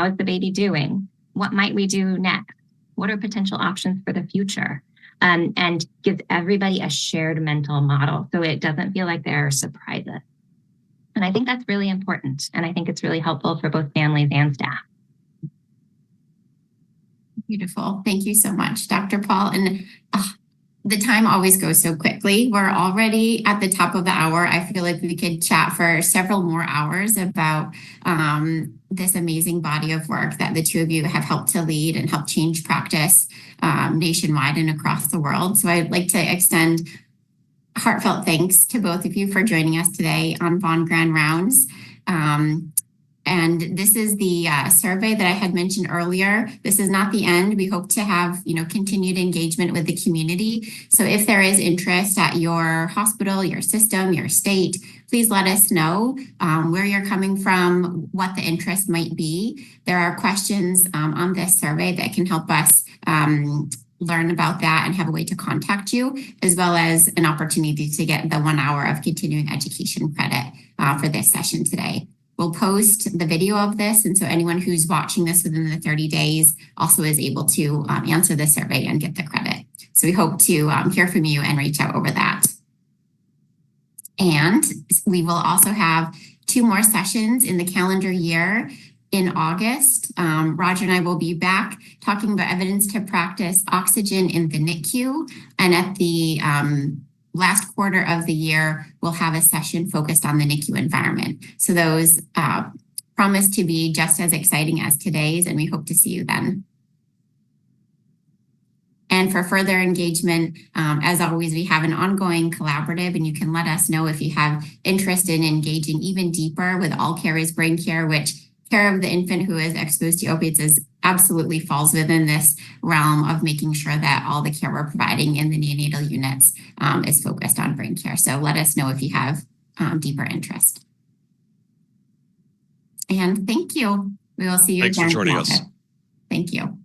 is the baby doing? What might we do next? What are potential options for the future? And gives everybody a shared mental model so it doesn't feel like there are surprises. And I think that's really important. And I think it's really helpful for both families and staff. Beautiful. Thank you so much, Dr. Paul. And the time always goes so quickly. We're already at the top of the hour. I feel like we could chat for several more hours about this amazing body of work that the two of you have helped to lead and help change practice nationwide and across the world. So I'd like to extend heartfelt thanks to both of you for joining us today on Von Grand Rounds. And this is the survey that I had mentioned earlier. This is not the end. We hope to have, continued engagement with the community. So if there is interest at your hospital, your system, your state, please let us know where you're coming from, what the interest might be. There are questions on this survey that can help us learn about that and have a way to contact you, as well as an opportunity to get the 1 hour of continuing education credit for this session today. We'll post the video of this, and so anyone who's watching this within the 30 days also is able to answer the survey and get the credit. So we hope to hear from you and reach out over that. And we will also have 2 more sessions in the calendar year. In August, Roger and I will be back talking about evidence to practice oxygen in the NICU. And at the last quarter of the year, we'll have a session focused on the NICU environment. So those promise to be just as exciting as today's, and we hope to see you then. And for further engagement, as always, we have an ongoing collaborative, and you can let us know if you have interest in engaging even deeper with All Care is Brain Care, which care of the infant who is exposed to opiates absolutely falls within this realm of making sure that all the care we're providing in the neonatal units is focused on brain care. So let us know if you have deeper interest. And thank you. We will see you again. Thanks for joining us. Thank you.